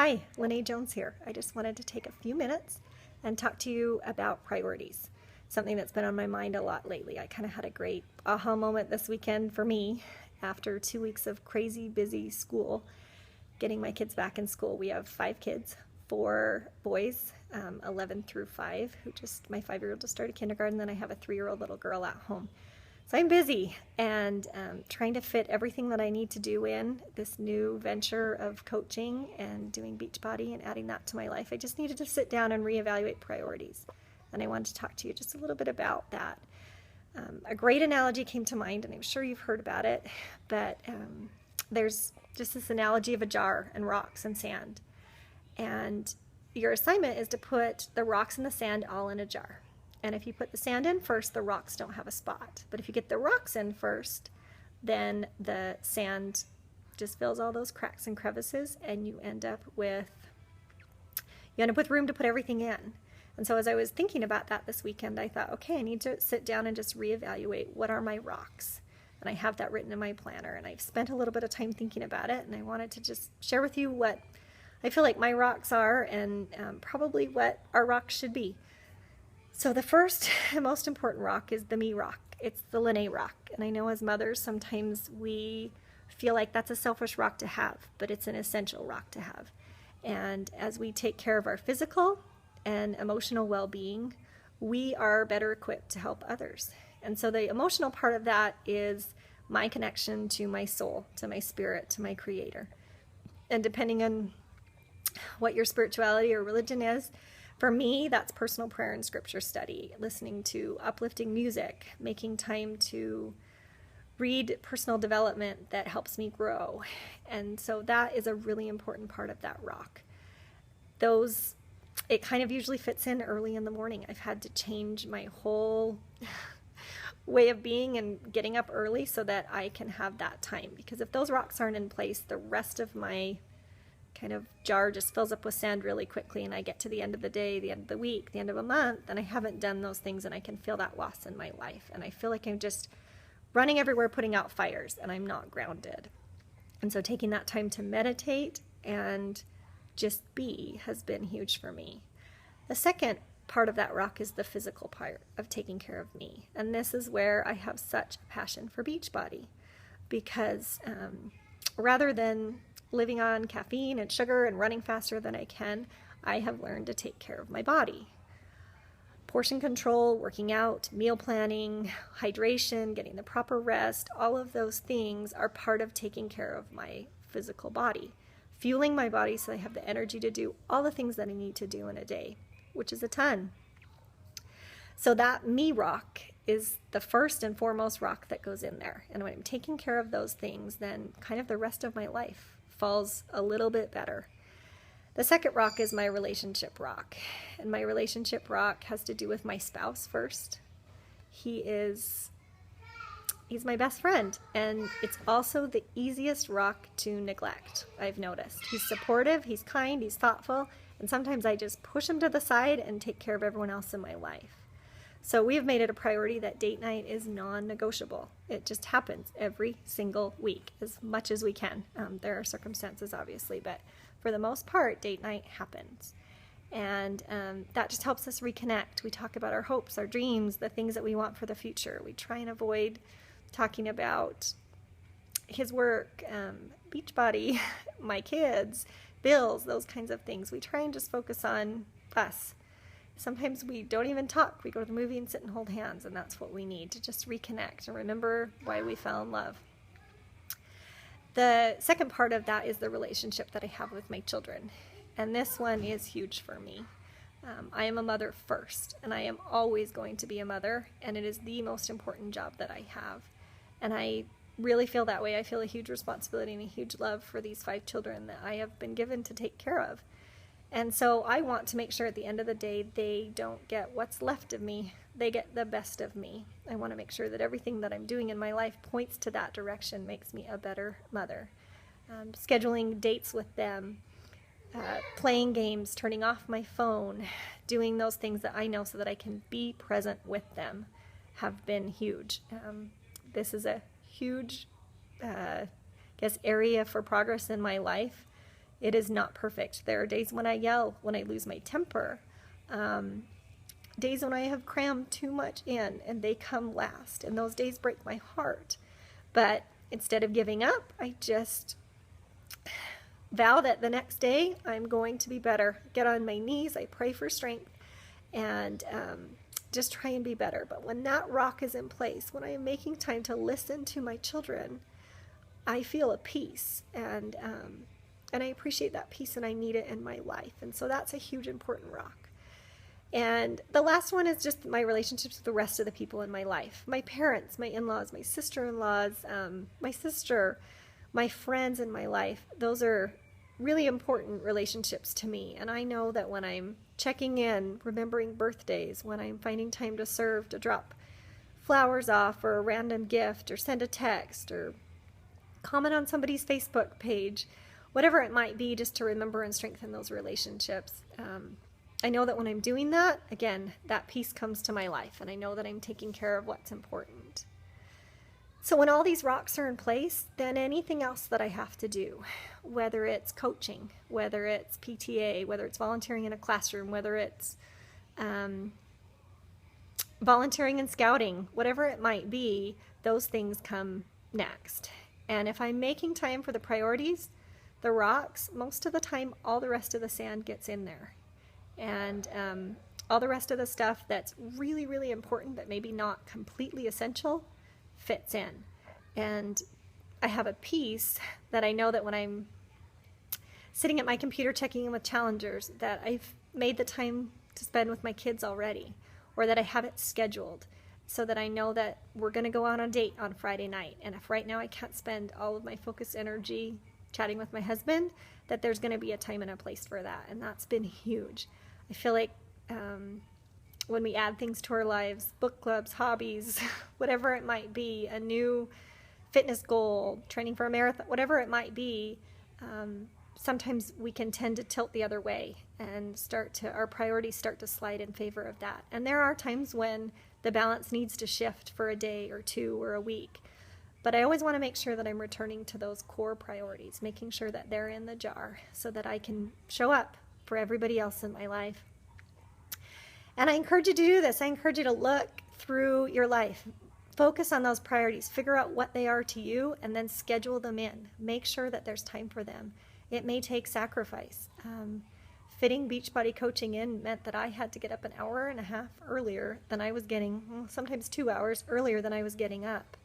Hi, Lene Jones here. I just wanted to take a few minutes and talk to you about priorities, something that's been on my mind a lot lately. I kind of had a great aha moment this weekend for me after 2 weeks of crazy busy school, getting my kids back in school. We have 5 kids, 4 boys, 11 through 5, my 5-year-old just started kindergarten, then I have a 3-year-old little girl at home. So I'm busy and trying to fit everything that I need to do in this new venture of coaching and doing Beachbody and adding that to my life. I just needed to sit down and reevaluate priorities. And I wanted to talk to you just a little bit about that. A great analogy came to mind, and I'm sure you've heard about it, but there's just this analogy of a jar and rocks and sand. And your assignment is to put the rocks and the sand all in a jar. And if you put the sand in first, the rocks don't have a spot. But if you get the rocks in first, then the sand just fills all those cracks and crevices, and you end up with room to put everything in. And so as I was thinking about that this weekend, I thought, okay, I need to sit down and just reevaluate what are my rocks. And I have that written in my planner, and I've spent a little bit of time thinking about it, and I wanted to just share with you what I feel like my rocks are and probably what our rocks should be. So the first and most important rock is the me rock. It's the Lene rock. And I know as mothers, sometimes we feel like that's a selfish rock to have, but it's an essential rock to have. And as we take care of our physical and emotional well-being, we are better equipped to help others. And so the emotional part of that is my connection to my soul, to my spirit, to my creator. And depending on what your spirituality or religion is, for me, that's personal prayer and scripture study, listening to uplifting music, making time to read personal development that helps me grow. And so that is a really important part of that rock. It kind of usually fits in early in the morning. I've had to change my whole way of being and getting up early so that I can have that time. Because if those rocks aren't in place, the rest of my kind of jar just fills up with sand really quickly, and I get to the end of the day, the end of the week, the end of a month, and I haven't done those things, and I can feel that loss in my life, and I feel like I'm just running everywhere putting out fires, and I'm not grounded. And so taking that time to meditate and just be has been huge for me. The second part of that rock is the physical part of taking care of me, and this is where I have such a passion for Beachbody, because rather than living on caffeine and sugar and running faster than I can, I have learned to take care of my body. Portion control, working out, meal planning, hydration, getting the proper rest, all of those things are part of taking care of my physical body, fueling my body so I have the energy to do all the things that I need to do in a day, which is a ton. So that me rock is the first and foremost rock that goes in there. And when I'm taking care of those things, then kind of the rest of my life falls a little bit better. The second rock is my relationship rock. And my relationship rock has to do with my spouse first. He's my best friend, and it's also the easiest rock to neglect, I've noticed. He's supportive, he's kind, he's thoughtful, and sometimes I just push him to the side and take care of everyone else in my life. So we have made it a priority that date night is non-negotiable. It just happens every single week, as much as we can. There are circumstances, obviously, but for the most part, date night happens. And that just helps us reconnect. We talk about our hopes, our dreams, the things that we want for the future. We try and avoid talking about his work, Beachbody, my kids, bills, those kinds of things. We try and just focus on us. Sometimes we don't even talk. We go to the movie and sit and hold hands, and that's what we need to just reconnect and remember why we fell in love. The second part of that is the relationship that I have with my children, and this one is huge for me. I am a mother first, and I am always going to be a mother, and it is the most important job that I have. And I really feel that way. I feel a huge responsibility and a huge love for these 5 children that I have been given to take care of. And so I want to make sure at the end of the day they don't get what's left of me. They get the best of me. I want to make sure that everything that I'm doing in my life points to that direction, makes me a better mother. Scheduling dates with them, playing games, turning off my phone, doing those things that I know so that I can be present with them have been huge. This is a huge area for progress in my life. It is not perfect. There are days when I yell, when I lose my temper, days when I have crammed too much in, and they come last. And those days break my heart. But instead of giving up, I just vow that the next day I'm going to be better. Get on my knees, I pray for strength, and just try and be better. But when that rock is in place, when I am making time to listen to my children, I feel a peace, and I appreciate that peace, and I need it in my life. And so that's a huge, important rock. And the last one is just my relationships with the rest of the people in my life. My parents, my in-laws, my sister-in-laws, my sister, my friends in my life. Those are really important relationships to me. And I know that when I'm checking in, remembering birthdays, when I'm finding time to serve, to drop flowers off, or a random gift, or send a text, or comment on somebody's Facebook page, whatever it might be, just to remember and strengthen those relationships. I know that when I'm doing that, again, that peace comes to my life, and I know that I'm taking care of what's important. So when all these rocks are in place, then anything else that I have to do, whether it's coaching, whether it's PTA, whether it's volunteering in a classroom, whether it's volunteering in scouting, whatever it might be, those things come next. And if I'm making time for the priorities, the rocks, most of the time, all the rest of the sand gets in there. And all the rest of the stuff that's really, really important, but maybe not completely essential, fits in. And I have a peace that I know that when I'm sitting at my computer checking in with challengers, that I've made the time to spend with my kids already, or that I have it scheduled, so that I know that we're going to go on a date on Friday night. And if right now I can't spend all of my focused energy chatting with my husband, that there's going to be a time and a place for that. And that's been huge. I feel like when we add things to our lives, book clubs, hobbies, whatever it might be, a new fitness goal, training for a marathon, whatever it might be, sometimes we can tend to tilt the other way and our priorities start to slide in favor of that. And there are times when the balance needs to shift for a day or two or a week. But I always want to make sure that I'm returning to those core priorities, making sure that they're in the jar so that I can show up for everybody else in my life. And I encourage you to do this. I encourage you to look through your life. Focus on those priorities. Figure out what they are to you, and then schedule them in. Make sure that there's time for them. It may take sacrifice. Fitting Beachbody coaching in meant that I had to get up an hour and a half earlier than I was getting, sometimes 2 hours earlier than I was getting up.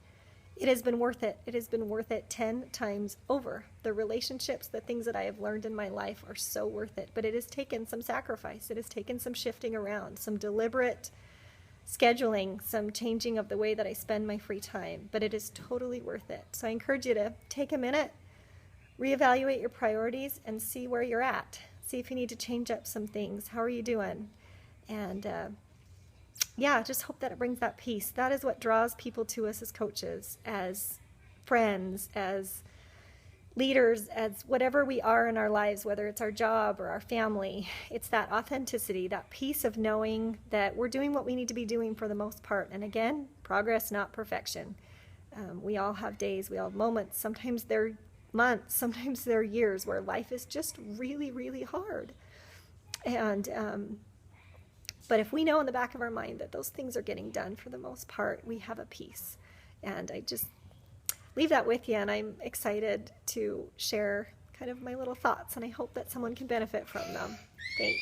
It has been worth it. It has been worth it 10 times over. The relationships, the things that I have learned in my life are so worth it. But it has taken some sacrifice. It has taken some shifting around, some deliberate scheduling, some changing of the way that I spend my free time. But it is totally worth it. So I encourage you to take a minute, reevaluate your priorities, and see where you're at. See if you need to change up some things. How are you doing? And just hope that it brings that peace. That is what draws people to us as coaches, as friends, as leaders, as whatever we are in our lives, whether it's our job or our family. It's that authenticity, that peace of knowing that we're doing what we need to be doing for the most part. And again, progress, not perfection. We all have days, we all have moments. Sometimes they're months, sometimes they're years where life is just really, really hard. And but if we know in the back of our mind that those things are getting done for the most part, we have a peace. And I just leave that with you, and I'm excited to share kind of my little thoughts, and I hope that someone can benefit from them. Thanks.